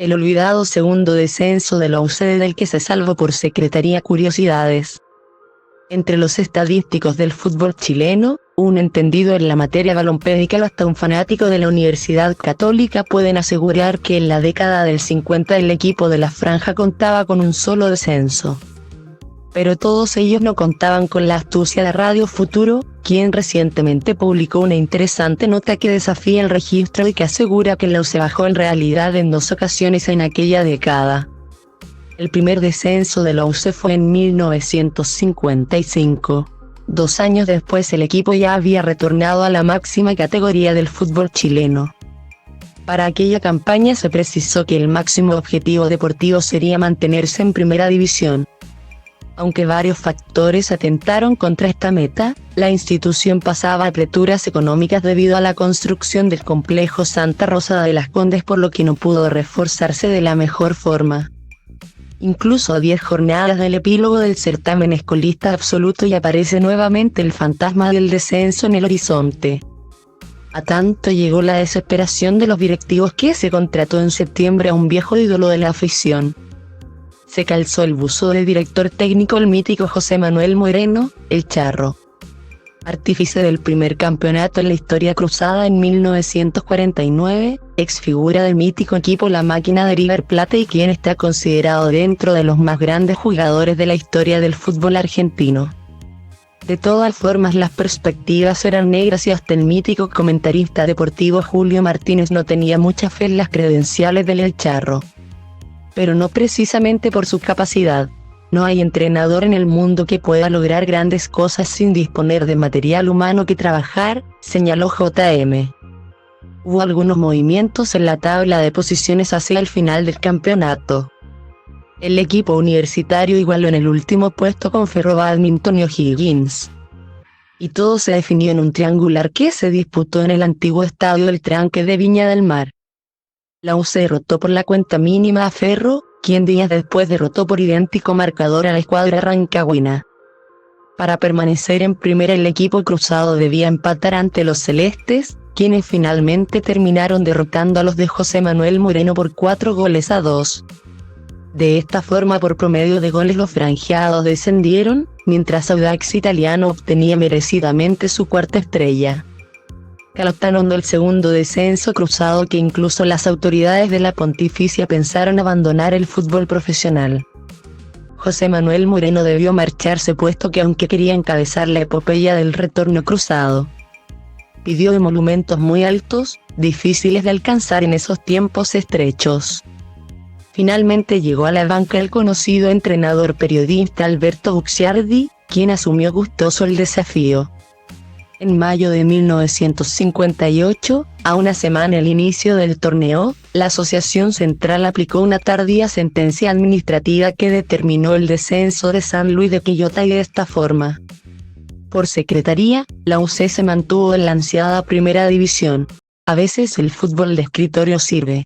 El olvidado segundo descenso de la UC del que se salvó por Secretaría Curiosidades. Entre los estadísticos del fútbol chileno, un entendido en la materia balompédica o hasta un fanático de la Universidad Católica pueden asegurar que en la década del 50 el equipo de la Franja contaba con un solo descenso. Pero todos ellos no contaban con la astucia de Radio Futuro, quien recientemente publicó una interesante nota que desafía el registro y que asegura que la UC bajó en realidad en 2 ocasiones en aquella década. El primer descenso de la UC fue en 1955. 2 años después el equipo ya había retornado a la máxima categoría del fútbol chileno. Para aquella campaña se precisó que el máximo objetivo deportivo sería mantenerse en primera división. Aunque varios factores atentaron contra esta meta, la institución pasaba apreturas económicas debido a la construcción del complejo Santa Rosa de las Condes, por lo que no pudo reforzarse de la mejor forma. Incluso a 10 jornadas del epílogo del certamen escolista absoluto y aparece nuevamente el fantasma del descenso en el horizonte. A tanto llegó la desesperación de los directivos que se contrató en septiembre a un viejo ídolo de la afición. Se calzó el buzo del director técnico, el mítico José Manuel Moreno, el Charro. Artífice del primer campeonato en la historia cruzada en 1949, ex figura del mítico equipo La Máquina de River Plate y quien está considerado dentro de los más grandes jugadores de la historia del fútbol argentino. De todas formas, las perspectivas eran negras y hasta el mítico comentarista deportivo Julio Martínez no tenía mucha fe en las credenciales del El Charro. Pero no precisamente por su capacidad. No hay entrenador en el mundo que pueda lograr grandes cosas sin disponer de material humano que trabajar, señaló JM. Hubo algunos movimientos en la tabla de posiciones hacia el final del campeonato. El equipo universitario igualó en el último puesto con Ferro Badminton y O'Higgins. Y todo se definió en un triangular que se disputó en el antiguo estadio del Tranque de Viña del Mar. La UC derrotó por la cuenta mínima a Ferro, quien días después derrotó por idéntico marcador a la escuadra rancagüina. Para permanecer en primera, el equipo cruzado debía empatar ante los celestes, quienes finalmente terminaron derrotando a los de José Manuel Moreno por 4-2. De esta forma, por promedio de goles, los franjeados descendieron, mientras Audax Italiano obtenía merecidamente su 4ª estrella. Calotando el segundo descenso cruzado que incluso las autoridades de la Pontificia pensaron abandonar el fútbol profesional. José Manuel Moreno debió marcharse, puesto que aunque quería encabezar la epopeya del retorno cruzado, pidió emolumentos muy altos, difíciles de alcanzar en esos tiempos estrechos. Finalmente llegó a la banca el conocido entrenador periodista Alberto Bucciardi, quien asumió gustoso el desafío. En mayo de 1958, a una semana del inicio del torneo, la Asociación Central aplicó una tardía sentencia administrativa que determinó el descenso de San Luis de Quillota, y de esta forma, por secretaría, la UC se mantuvo en la ansiada primera división. A veces el fútbol de escritorio sirve.